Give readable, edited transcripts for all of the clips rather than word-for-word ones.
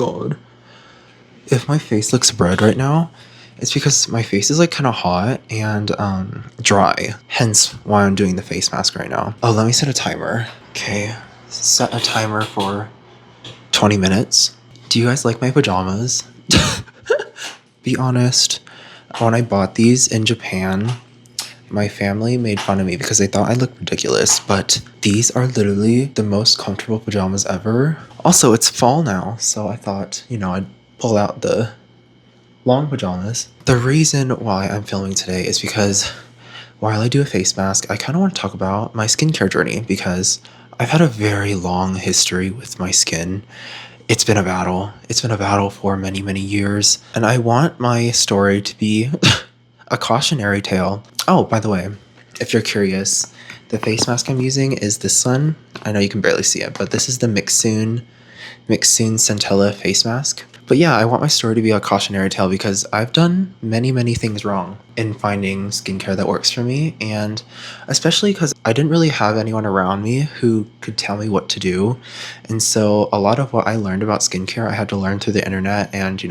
god. If my face looks red right now, it's because my face is like kind of hot and dry. Hence why I'm doing the face mask right now. Oh, let me set a timer. Okay, set a timer for 20 minutes. Do you guys like my pajamas? Be honest. When I bought these in Japan, my family made fun of me because they thought I looked ridiculous, but these are literally the most comfortable pajamas ever. Also, it's fall now, so I thought, I'd pull out the long pajamas. The reason why I'm filming today is because while I do a face mask, I kind of want to talk about my skincare journey because I've had a very long history with my skin. It's been a battle. It's been a battle for many, many years, and I want my story to be a cautionary tale. Oh, by the way, if you're curious, the face mask I'm using is this one. I know you can barely see it, but this is the Mixsoon Centella face mask. But yeah, I want my story to be a cautionary tale because I've done many, many things wrong in finding skincare that works for me, and especially because I didn't really have anyone around me who could tell me what to do. And so a lot of what I learned about skincare, I had to learn through the internet and,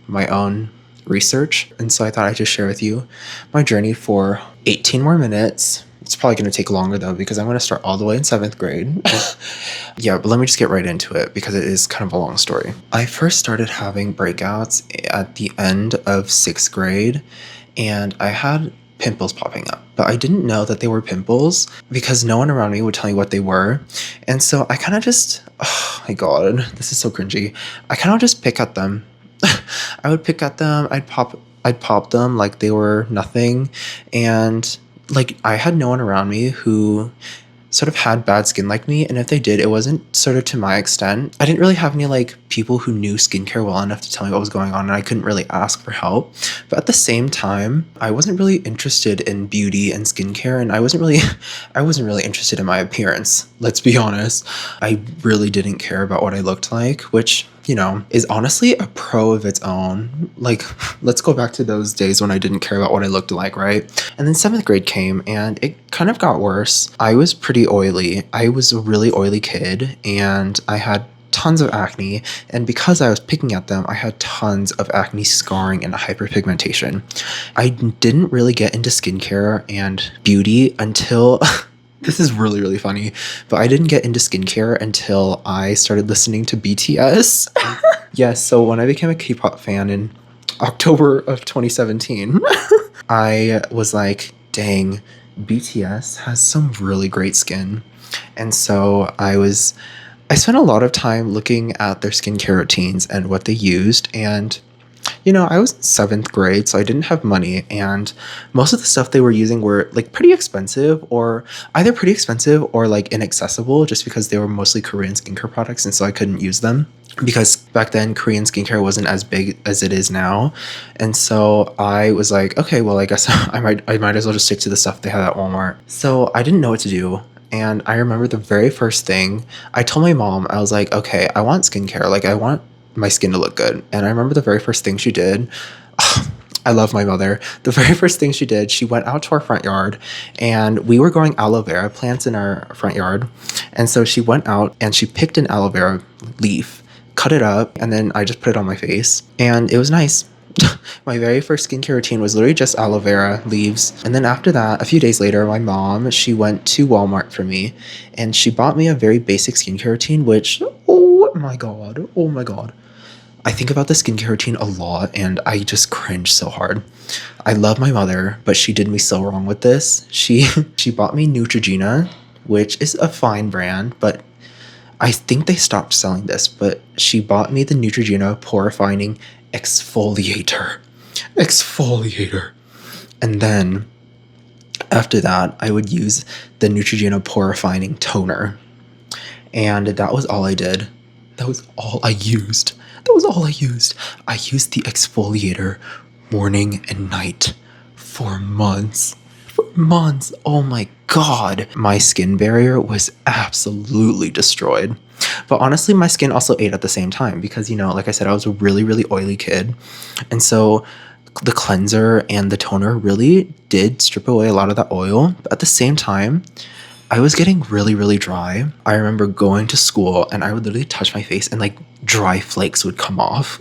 my own research. And so I thought I'd just share with you my journey for 18 more minutes. It's probably going to take longer though because I'm going to start all the way in 7th grade. Yeah, but let me just get right into it because it is kind of a long story. I first started having breakouts at the end of 6th grade and I had pimples popping up, but I didn't know that they were pimples because no one around me would tell me what they were. And so I kind of just, oh my god, this is so cringy. I kind of just pick at them. I would pick at them, I'd pop them like they were nothing, and like I had no one around me who sort of had bad skin like me, and if they did, it wasn't sort of to my extent. I didn't really have any like people who knew skincare well enough to tell me what was going on, and I couldn't really ask for help. But at the same time, I wasn't really interested in beauty and skincare, and I wasn't really interested in my appearance. Let's be honest. I really didn't care about what I looked like, which is honestly a pro of its own. Like, let's go back to those days when I didn't care about what I looked like, right? And then 7th grade came and it kind of got worse. I was pretty oily. I was a really oily kid and I had tons of acne, and because I was picking at them, I had tons of acne scarring and hyperpigmentation. I didn't really get into skincare and beauty until this is really, really funny, but I didn't get into skincare until I started listening to BTS. Yes, so when I became a K-pop fan in October of 2017, I was like, dang, BTS has some really great skin. And so I spent a lot of time looking at their skincare routines and what they used, and I was in 7th grade, so I didn't have money, and most of the stuff they were using were like pretty expensive, or either pretty expensive or like inaccessible, just because they were mostly Korean skincare products, and so I couldn't use them because back then Korean skincare wasn't as big as it is now. And so I was like, okay, well, I guess I might as well just stick to the stuff they had at Walmart. So I didn't know what to do. And I remember the very first thing I told my mom, I was like, okay, I want skincare. Like, I want my skin to look good. And I remember the very first thing she did, I love my mother. The very first thing she did, she went out to our front yard, and we were growing aloe vera plants in our front yard. And so she went out and she picked an aloe vera leaf, cut it up, and then I just put it on my face, and it was nice. My very first skincare routine was literally just aloe vera leaves. And then after that, a few days later, my mom, she went to Walmart for me and she bought me a very basic skincare routine, which, oh my god. I think about the skincare routine a lot and I just cringe so hard. I love my mother, but she did me so wrong with this. She bought me Neutrogena, which is a fine brand, but I think they stopped selling this, but she bought me the Neutrogena Horrifying exfoliator. And then after that, I would use the Neutrogena Horrifying toner. And that was all I did. That was all I used. I used the exfoliator morning and night for months. Oh my god. My skin barrier was absolutely destroyed. But honestly, my skin also ate at the same time because, like I said, I was a really, really oily kid. And so the cleanser and the toner really did strip away a lot of that oil. But at the same time, I was getting really, really dry. I remember going to school and I would literally touch my face and like dry flakes would come off.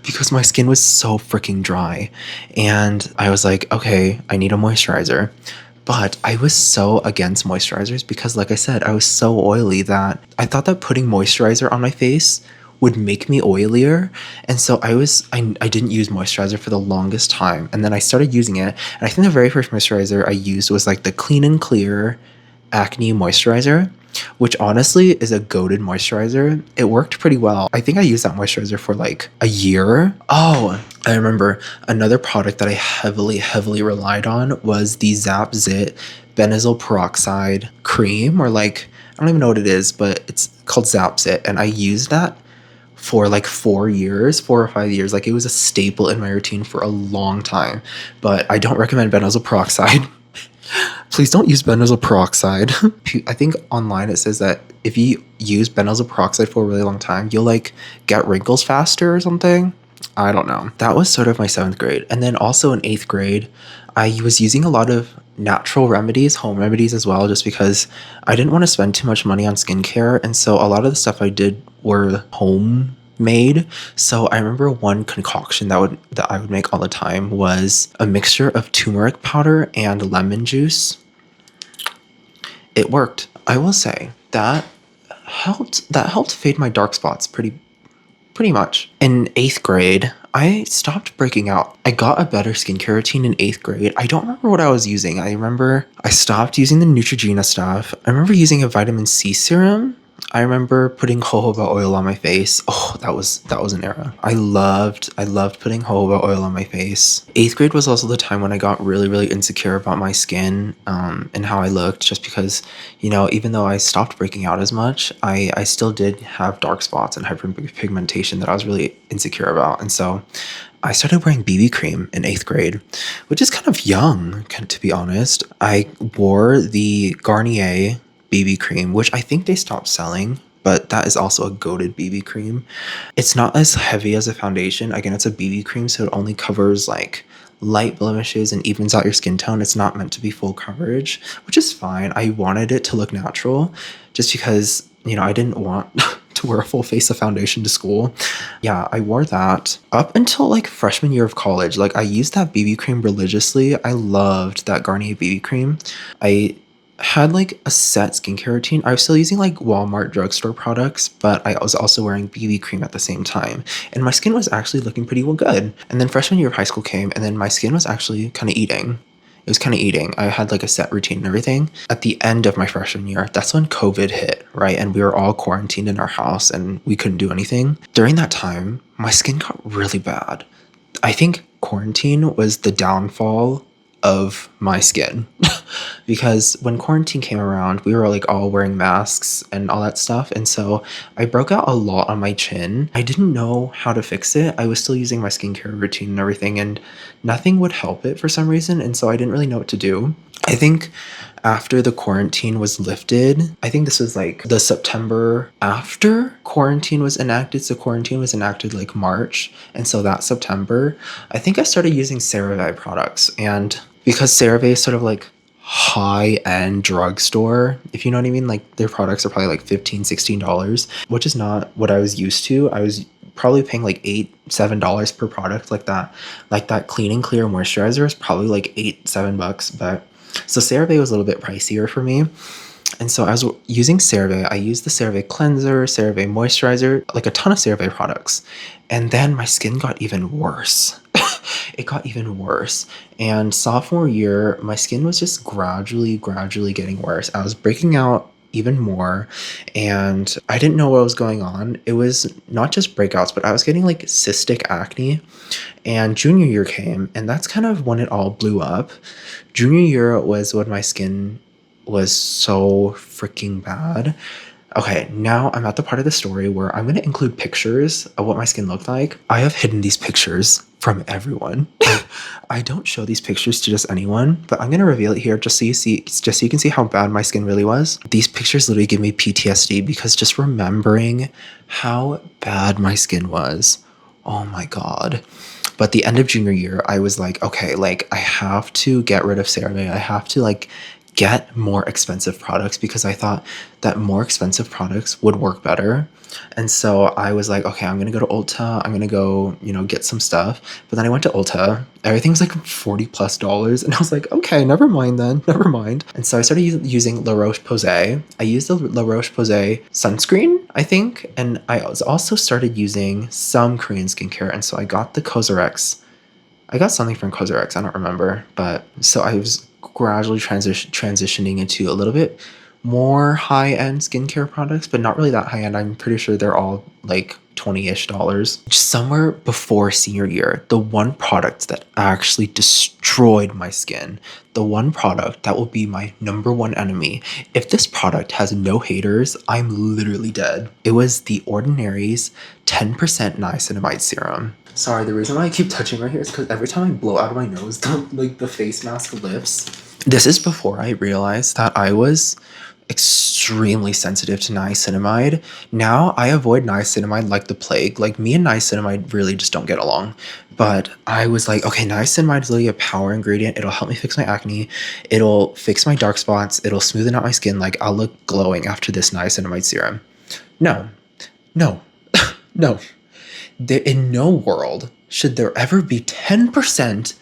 Because my skin was so freaking dry. And I was like, okay, I need a moisturizer. But I was so against moisturizers because, like I said, I was so oily that I thought that putting moisturizer on my face would make me oilier. And so I didn't use moisturizer for the longest time. And then I started using it. And I think the very first moisturizer I used was like the Clean and Clear Acne Moisturizer, which honestly is a goated moisturizer. It worked pretty well. I think I used that moisturizer for like a year. Oh, I remember another product that I heavily relied on was the Zap Zit benzoyl peroxide cream, or like, I don't even know what it is, but it's called Zap Zit. And I used that for like 4 years, 4 or 5 years. Like it was a staple in my routine for a long time, but I don't recommend benzoyl peroxide. Please don't use benzoyl peroxide. I think online it says that if you use benzoyl peroxide for a really long time, you'll like get wrinkles faster or something. I don't know. That was sort of my 7th grade. And then also in 8th grade, I was using a lot of natural remedies, home remedies as well, just because I didn't want to spend too much money on skincare. And so a lot of the stuff I did were homemade. So I remember one concoction that I would make all the time was a mixture of turmeric powder and lemon juice. It worked. I will say that helped fade my dark spots pretty much. In 8th grade, I stopped breaking out. I got a better skincare routine in 8th grade. I don't remember what I was using. I remember I stopped using the Neutrogena stuff. I remember using a vitamin C serum. I remember putting jojoba oil on my face. Oh, that was an era. I loved putting jojoba oil on my face. 8th grade was also the time when I got really insecure about my skin and how I looked, just because, you know, even though I stopped breaking out as much, I still did have dark spots and hyperpigmentation that I was really insecure about. And so I started wearing BB cream in 8th grade, which is kind of young, to be honest. I wore the Garnier BB cream, which I think they stopped selling, but that is also a goated BB cream. It's not as heavy as a foundation. Again, it's a BB cream, so it only covers like light blemishes and evens out your skin tone. It's not meant to be full coverage, which is fine. I wanted it to look natural just because, you know, I didn't want to wear a full face of foundation to school. Yeah, I wore that up until like freshman year of college. Like I used that BB cream religiously. I loved that Garnier BB cream. I had like a set skincare routine. I was still using like Walmart drugstore products, but I was also wearing BB cream at the same time. And my skin was actually looking pretty well good. And then freshman year of high school came, and then my skin was actually kind of eating. It was kind of eating. I had like a set routine and everything. At the end of my freshman year, that's when COVID hit, right? And we were all quarantined in our house and we couldn't do anything. During that time, my skin got really bad. I think quarantine was the downfall of my skin. Because when quarantine came around, we were like all wearing masks and all that stuff. And so I broke out a lot on my chin. I didn't know how to fix it. I was still using my skincare routine and everything, and nothing would help it for some reason. And so I didn't really know what to do. I think after the quarantine was lifted, I think this was like the September after quarantine was enacted. So quarantine was enacted like March. And so that September, I think I started using CeraVe products. And because CeraVe is sort of like high-end drugstore, if you know what I mean, like their products are probably like $15-16, which is not what I was used to. I was probably paying like $8-7 per product. Like that Clean and Clear moisturizer is probably like $8-7. But so CeraVe was a little bit pricier for me. And so I was using CeraVe. I used the CeraVe cleanser, CeraVe moisturizer, like a ton of CeraVe products. And then my skin got even worse. It got even worse. And sophomore year, my skin was just gradually getting worse. I was breaking out even more, and I didn't know what was going on. It was not just breakouts, but I was getting like cystic acne. And junior year came, and that's kind of when it all blew up. Junior year was when my skin was so freaking bad. Okay, now I'm at the part of the story where I'm going to include pictures of what my skin looked like. I have hidden these pictures from everyone. I don't show these pictures to just anyone, but I'm going to reveal it here just so you can see how bad my skin really was. These pictures literally give me PTSD because just remembering how bad my skin was. Oh my God. But the end of junior year, I was like, okay, like I have to get rid of CeraVe. I have to like get more expensive products because I thought that more expensive products would work better. And so I was like, okay, I'm gonna go to Ulta. I'm gonna go, get some stuff. But then I went to Ulta. Everything was like $40+, and I was like, okay, never mind then, never mind. And so I started using La Roche-Posay. I used the La Roche-Posay sunscreen, I think, and I also started using some Korean skincare. And so I got the Cosrx. I got something from Cosrx, I don't remember, but so I was gradually transitioning into a little bit more high-end skincare products, but not really that high-end. I'm pretty sure they're all like $20-ish. Somewhere before senior year, the one product that actually destroyed my skin, the one product that will be my number one enemy. If this product has no haters, I'm literally dead. It was The Ordinary's 10% niacinamide serum. Sorry, the reason why I keep touching right here is because every time I blow out of my nose, the face mask lifts. This is before I realized that I was extremely sensitive to niacinamide. Now I avoid niacinamide like the plague. Like, me and niacinamide really just don't get along. But I was like, okay, niacinamide is really a power ingredient. It'll help me fix my acne. It'll fix my dark spots. It'll smoothen out my skin. Like, I'll look glowing after this niacinamide serum. No, no, no. In no world should there ever be 10%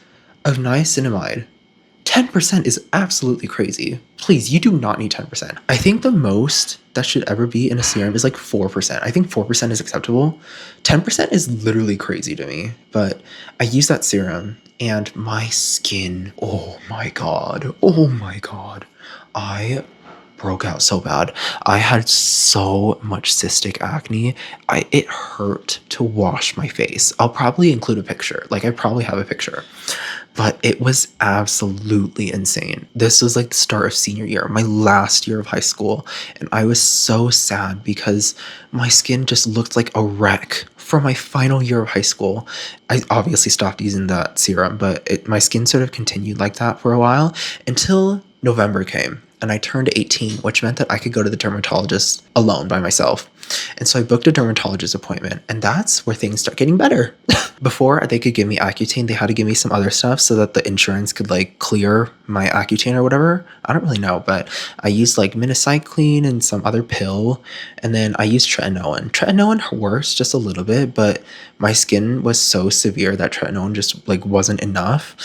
of niacinamide. 10% is absolutely crazy. Please, you do not need 10%. I think the most that should ever be in a serum is like 4%. I think 4% is acceptable. 10% is literally crazy to me. But I use that serum and my skin, oh my god, I broke out so bad. I had so much cystic acne. It hurt to wash my face. I'll probably include a picture. Like, I probably have a picture. But it was absolutely insane. This was like the start of senior year, my last year of high school. And I was so sad because my skin just looked like a wreck for my final year of high school. I obviously stopped using that serum, but my skin sort of continued like that for a while until November came. And I turned 18, which meant that I could go to the dermatologist alone by myself. And so I booked a dermatologist appointment, and that's where things start getting better. Before they could give me Accutane, they had to give me some other stuff so that the insurance could like clear my Accutane or whatever. I don't really know, but I used like minocycline and some other pill, and then I used tretinoin. Tretinoin works just a little bit, but my skin was so severe that tretinoin just like wasn't enough.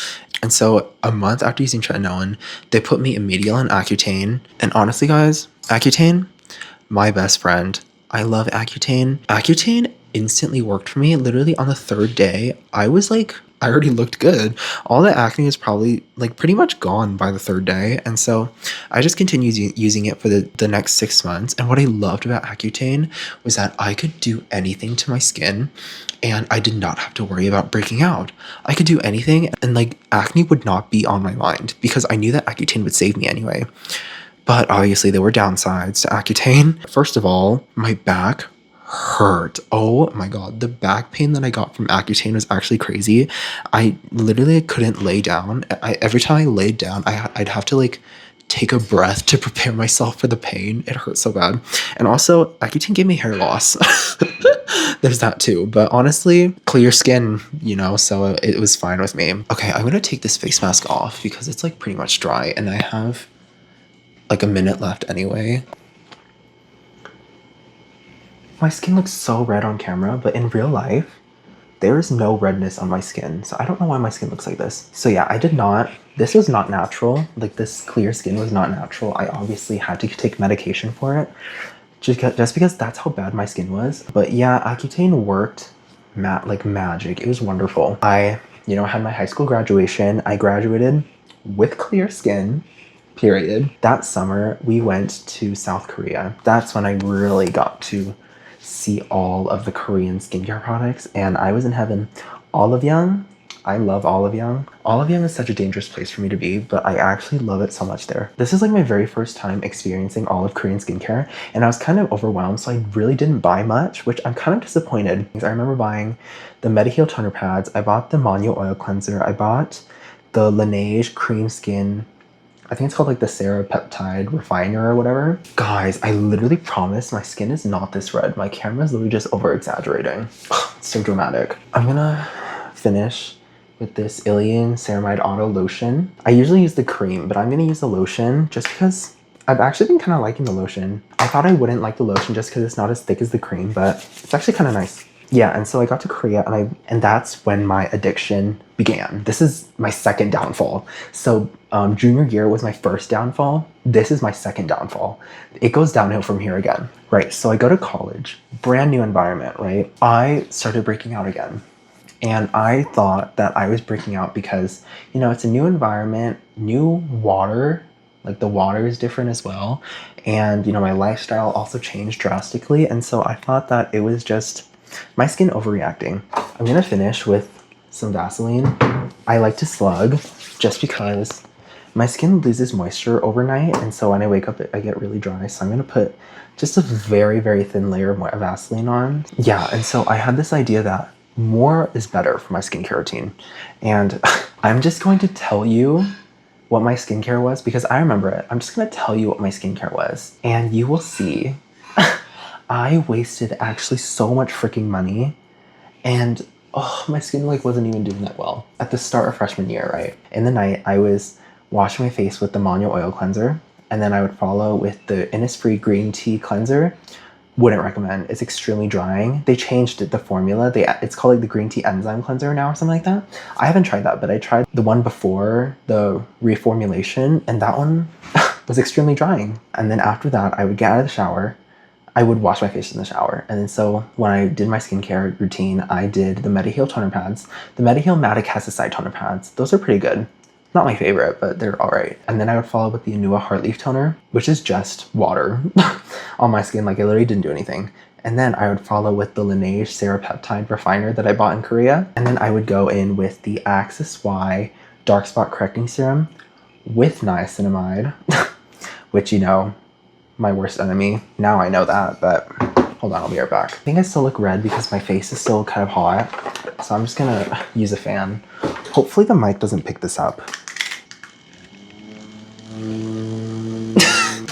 And so a month after using tretinoin, they put me immediately on Accutane. And honestly, guys, Accutane, my best friend. I love Accutane. Accutane instantly worked for me. Literally on the third day, I was like, I already looked good. All the acne is probably like pretty much gone by the third day. And so I just continued using it for the next 6 months. And what I loved about Accutane was that I could do anything to my skin and I did not have to worry about breaking out. I could do anything and like acne would not be on my mind because I knew that Accutane would save me anyway. But obviously there were downsides to Accutane. First of all, my back hurt. Oh my god, the back pain that I got from Accutane was actually crazy. I literally couldn't lay down. Every time I laid down, I'd have to like take a breath to prepare myself for the pain. It hurt so bad. And also, Accutane gave me hair loss. There's that too. But honestly, clear skin, so it was fine with me. Okay, I'm gonna take this face mask off because it's like pretty much dry and I have like a minute left anyway. My skin looks so red on camera, but in real life, there is no redness on my skin. So I don't know why my skin looks like this. So yeah, this was not natural. Like, this clear skin was not natural. I obviously had to take medication for it just because that's how bad my skin was. But yeah, Accutane worked like magic. It was wonderful. I, had my high school graduation. I graduated with clear skin. Period. That summer, we went to South Korea. That's when I really got to see all of the Korean skincare products, and I was in heaven. Olive Young, I love Olive Young. Olive Young is such a dangerous place for me to be, but I actually love it so much there. This is like my very first time experiencing all of Korean skincare, and I was kind of overwhelmed, so I really didn't buy much, which I'm kind of disappointed. I remember buying the Mediheal toner pads, I bought the Monyo oil cleanser, I bought the Laneige cream skin, I think it's called like the Serapeptide Refiner or whatever. Guys, I literally promise my skin is not this red. My camera is literally just over exaggerating. It's so dramatic. I'm gonna finish with this Ilian Ceramide Auto Lotion. I usually use the cream, but I'm gonna use the lotion just because I've actually been kind of liking the lotion. I thought I wouldn't like the lotion just because it's not as thick as the cream, but it's actually kind of nice. Yeah, and so I got to Korea and that's when my addiction began. This is my second downfall. So junior year was my first downfall. This is my second downfall. It goes downhill from here again. Right, so I go to college, brand new environment, right? I started breaking out again. And I thought that I was breaking out because, you know, it's a new environment, new water, like the water is different as well. And, you know, my lifestyle also changed drastically. And so I thought that it was just my skin overreacting. I'm gonna finish with some Vaseline. I like to slug just because my skin loses moisture overnight. And so when I wake up, I get really dry. So I'm gonna put just a very, very thin layer of Vaseline on. Yeah, and so I had this idea that more is better for my skincare routine. And I'm just going to tell you what my skincare was because I remember it. I'm just gonna tell you what my skincare was and you will see I wasted actually so much freaking money and oh, my skin like wasn't even doing that well. At the start of freshman year, right? In the night, I was washing my face with the Monyo oil cleanser and then I would follow with the Innisfree green tea cleanser. Wouldn't recommend. It's extremely drying. They changed the formula. It's called like the green tea enzyme cleanser now or something like that. I haven't tried that, but I tried the one before the reformulation and that one was extremely drying. And then after that, I would get out of the shower. I would wash my face in the shower. And then so when I did my skincare routine, I did the Mediheal toner pads. The Mediheal Matic Hesicide toner pads. Those are pretty good. Not my favorite, but they're all right. And then I would follow with the Anua Heartleaf toner, which is just water on my skin. Like I literally didn't do anything. And then I would follow with the Laneige Serapeptide Refiner that I bought in Korea. And then I would go in with the Axis Y Dark Spot Correcting Serum with niacinamide, which, you know, my worst enemy. Now I know that, but hold on, I'll be right back. I think I still look red because my face is still kind of hot. So I'm just gonna use a fan. Hopefully the mic doesn't pick this up.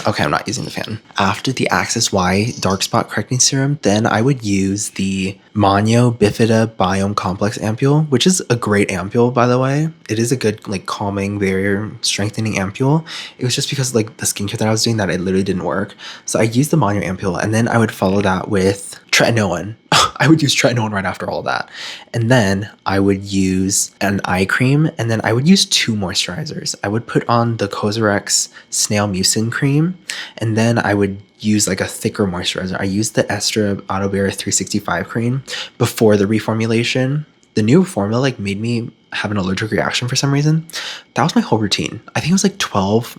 Okay, I'm not using the fan. After the Axis Y Dark Spot Correcting Serum, then I would use the Monyo Bifida Biome Complex Ampule, which is a great ampule, by the way. It is a good, like, calming, barrier strengthening ampule. It was just because, like, the skincare that I was doing that it literally didn't work. So I used the Monyo ampule, and then I would follow that with tretinoin. I would use tretinoin right after all that. And then I would use an eye cream, and then I would use 2 moisturizers. I would put on the Cosrx Snail Mucin cream, and then I would use like a thicker moisturizer. I used the Estra Auto Barrier 365 cream before the reformulation. The new formula like made me have an allergic reaction for some reason. That was my whole routine. I think it was like 12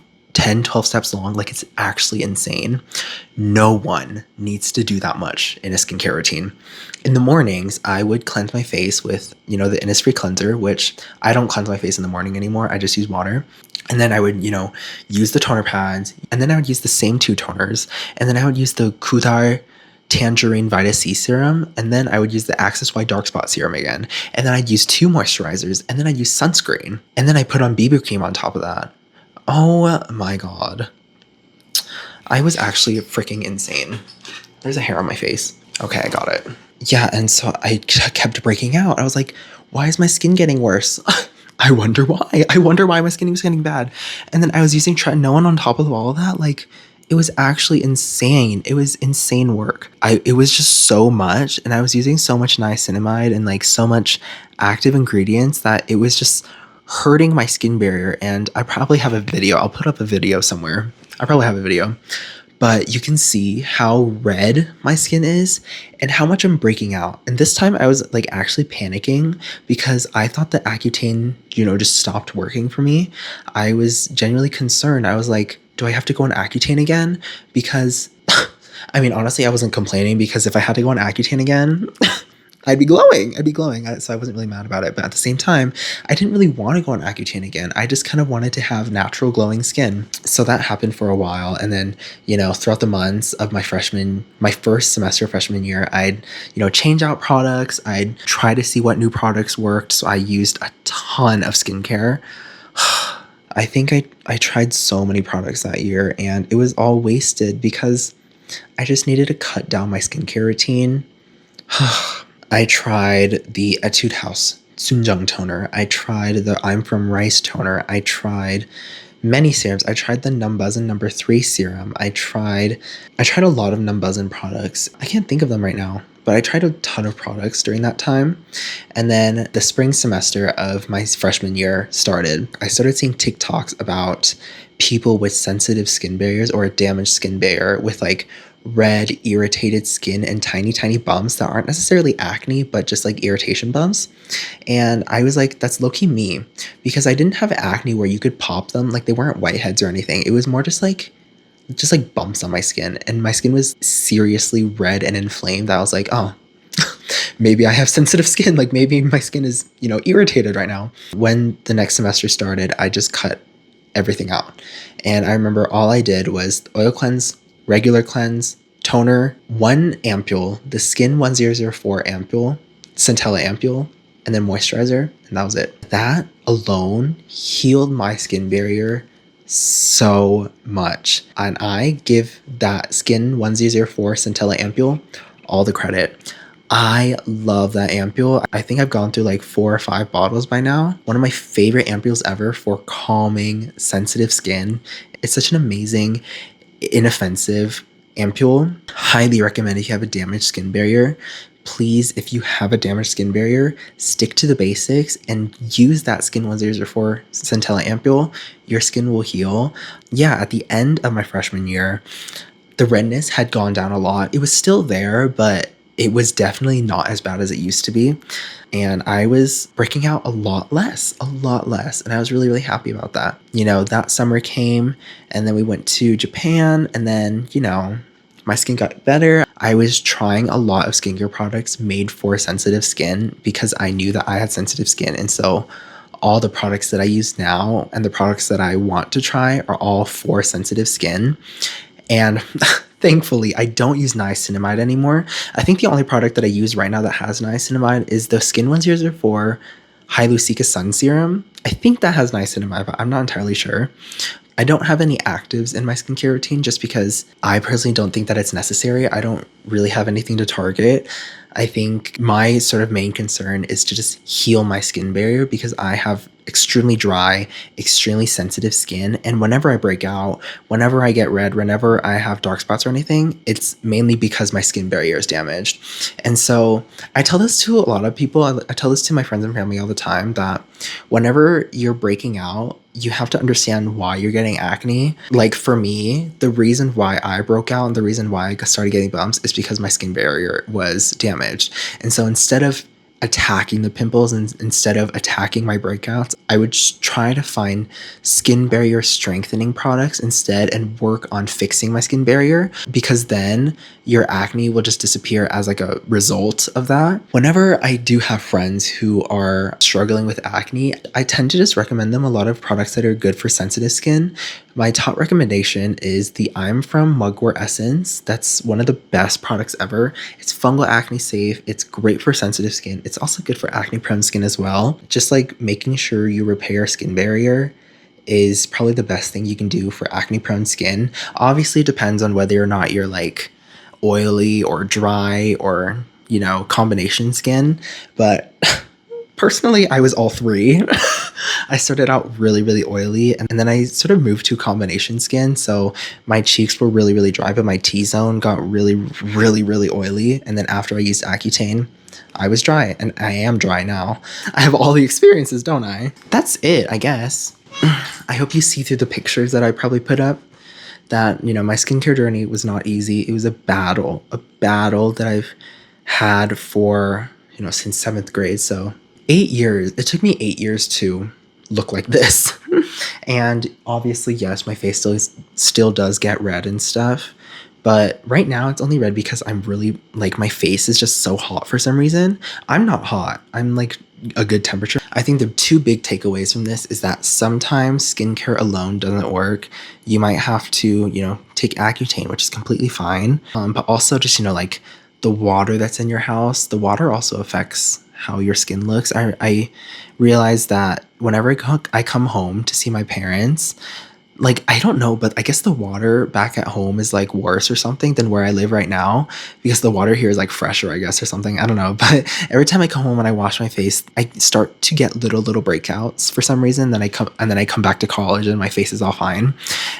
steps long. Like it's actually insane. No one needs to do that much in a skincare routine. In the mornings, I would cleanse my face with, you know, the Innisfree cleanser, which I don't cleanse my face in the morning anymore. I just use water. And then I would, you know, use the toner pads. And then I would use the same 2 toners. And then I would use the Kudar Tangerine Vita C Serum. And then I would use the Axis Y Dark Spot Serum again. And then I'd use 2 moisturizers. And then I'd use sunscreen. And then I put on BB cream on top of that. Oh my god. I was actually freaking insane. There's a hair on my face. Okay, I got it. Yeah, and so I kept breaking out. I was like, why is my skin getting worse? I wonder why. I wonder why my skin was getting bad. And then I was using tretinoin on top of all of that. Like, it was actually insane. It was insane work. It was just so much. And I was using so much niacinamide and like so much active ingredients that it was just hurting my skin barrier. And I probably have a video. I'll put up a video somewhere. I probably have a video. But you can see how red my skin is and how much I'm breaking out. And this time I was like actually panicking because I thought the Accutane, you know, just stopped working for me. I was genuinely concerned. I was like, do I have to go on Accutane again? Because, I mean, honestly, I wasn't complaining because if I had to go on Accutane again, I'd be glowing. So I wasn't really mad about it. But at the same time, I didn't really want to go on Accutane again. I just kind of wanted to have natural glowing skin. So that happened for a while. And then, you know, throughout the months of my first semester freshman year, I'd, you know, change out products. I'd try to see what new products worked. So I used a ton of skincare. I think I tried so many products that year and it was all wasted because I just needed to cut down my skincare routine. I tried the Etude House Sunjung toner. I tried the I'm from Rice toner. I tried many serums. I tried the Numbuzin number 3 serum. I tried a lot of Numbuzin products. I can't think of them right now, but I tried a ton of products during that time. And then the spring semester of my freshman year started. I started seeing TikToks about people with sensitive skin barriers or a damaged skin barrier with like red irritated skin and tiny bumps that aren't necessarily acne but just like irritation bumps. And I was like, that's low-key me, because I didn't have acne where you could pop them. Like, they weren't whiteheads or anything. It was more just like bumps on my skin, and my skin was seriously red and inflamed. I was like, oh, maybe I have sensitive skin. Like, maybe my skin is, irritated right now. When the next semester started, I just cut everything out. And I remember all I did was oil cleanse, regular cleanse, toner, 1 ampule, the Skin 1004 ampule, Centella ampule, and then moisturizer, and that was it. That alone healed my skin barrier so much. And I give that Skin 1004 Centella ampule all the credit. I love that ampule. I think I've gone through like 4 or 5 bottles by now. One of my favorite ampules ever for calming sensitive skin. It's such an amazing, inoffensive ampule. Highly recommend if you have a damaged skin barrier. Please, if you have a damaged skin barrier, stick to the basics and use that Skin 1004 Centella ampule. Your skin will heal. Yeah, at the end of my freshman year, the redness had gone down a lot. It was still there, but it was definitely not as bad as it used to be. And I was breaking out a lot less. And I was really happy about that. That summer came, and then we went to Japan, and then, my skin got better. I was trying a lot of skincare products made for sensitive skin because I knew that I had sensitive skin. And so all the products that I use now and the products that I want to try are all for sensitive skin. And thankfully, I don't use niacinamide anymore. I think the only product that I use right now that has niacinamide is the Skin 1004 Hyaluronic Sun Serum. I think that has niacinamide, but I'm not entirely sure. I don't have any actives in my skincare routine just because I personally don't think that it's necessary. I don't really have anything to target. I think my sort of main concern is to just heal my skin barrier because I have extremely dry, extremely sensitive skin. And whenever I break out, whenever I get red, whenever I have dark spots or anything, it's mainly because my skin barrier is damaged. And so I tell this to a lot of people. I tell this to my friends and family all the time that whenever you're breaking out, you have to understand why you're getting acne. Like for me, the reason why I broke out and the reason why I started getting bumps is because my skin barrier was damaged. And so instead of attacking the pimples and instead of attacking my breakouts, I would just try to find skin barrier strengthening products instead and work on fixing my skin barrier, because then your acne will just disappear as like a result of that. Whenever I do have friends who are struggling with acne, I tend to just recommend them a lot of products that are good for sensitive skin. My top recommendation is the I'm From Mugwort Essence. That's one of the best products ever. It's fungal acne safe. It's great for sensitive skin. It's also good for acne prone skin as well. Just like making sure you repair skin barrier is probably the best thing you can do for acne prone skin. Obviously, it depends on whether or not you're like oily or dry or, combination skin. But personally, I was all 3. I started out really oily, and then I sort of moved to combination skin. So my cheeks were really dry, but my T-zone got really oily. And then after I used Accutane, I was dry, and I am dry now. I have all the experiences, don't I? That's it, I guess. I hope you see through the pictures that I probably put up that, my skincare journey was not easy. It was a battle that I've had for, since 7th grade. So 8 years. It took me 8 years to look like this. And obviously, yes, my face still does get red and stuff. But right now it's only red because I'm really like, my face is just so hot for some reason. I'm not hot. I'm like a good temperature. I think the 2 big takeaways from this is that sometimes skincare alone doesn't work. You might have to, take Accutane, which is completely fine. But also just, like the water that's in your house, the water also affects how your skin looks. I realized that whenever I come home to see my parents, like, I don't know, but I guess the water back at home is like worse or something than where I live right now, because the water here is like fresher, I guess, or something. I don't know. But every time I come home and I wash my face, I start to get little breakouts for some reason. Then I come back to college and my face is all fine.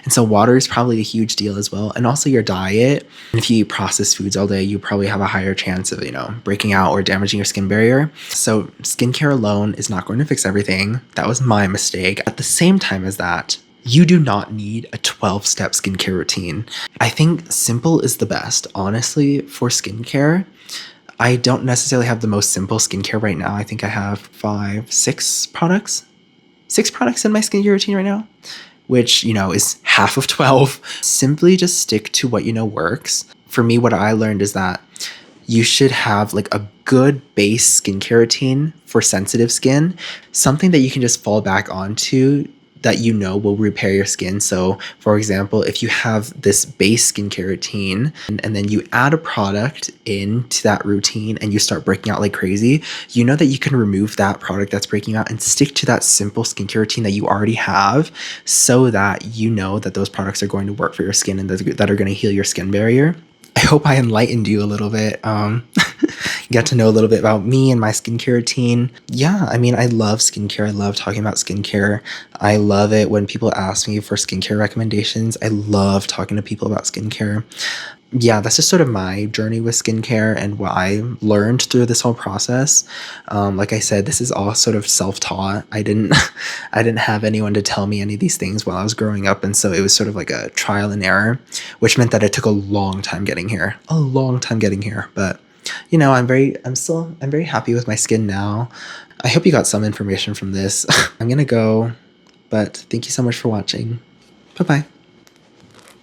And so water is probably a huge deal as well. And also your diet. If you eat processed foods all day, you probably have a higher chance of, breaking out or damaging your skin barrier. So skincare alone is not going to fix everything. That was my mistake. At the same time as that, you do not need a 12-step skincare routine. I think simple is the best, honestly, for skincare. I don't necessarily have the most simple skincare right now. I think I have 6 products. 6 products in my skincare routine right now, which, is half of 12. Simply just stick to what works. For me, what I learned is that you should have like a good base skincare routine for sensitive skin, something that you can just fall back onto that will repair your skin. So for example, if you have this base skincare routine and then you add a product into that routine and you start breaking out like crazy, that you can remove that product that's breaking out and stick to that simple skincare routine that you already have, so that that those products are going to work for your skin and that are going to heal your skin barrier. I hope I enlightened you a little bit. Get to know a little bit about me and my skincare routine. Yeah, I mean, I love skincare. I love talking about skincare. I love it when people ask me for skincare recommendations. I love talking to people about skincare. Yeah, that's just sort of my journey with skincare and what I learned through this whole process. Like I said, this is all sort of self-taught. I didn't have anyone to tell me any of these things while I was growing up, and so it was sort of like a trial and error, which meant that it took a long time getting here. But I'm very happy with my skin now. I hope you got some information from this. I'm gonna go, but thank you so much for watching. Bye bye.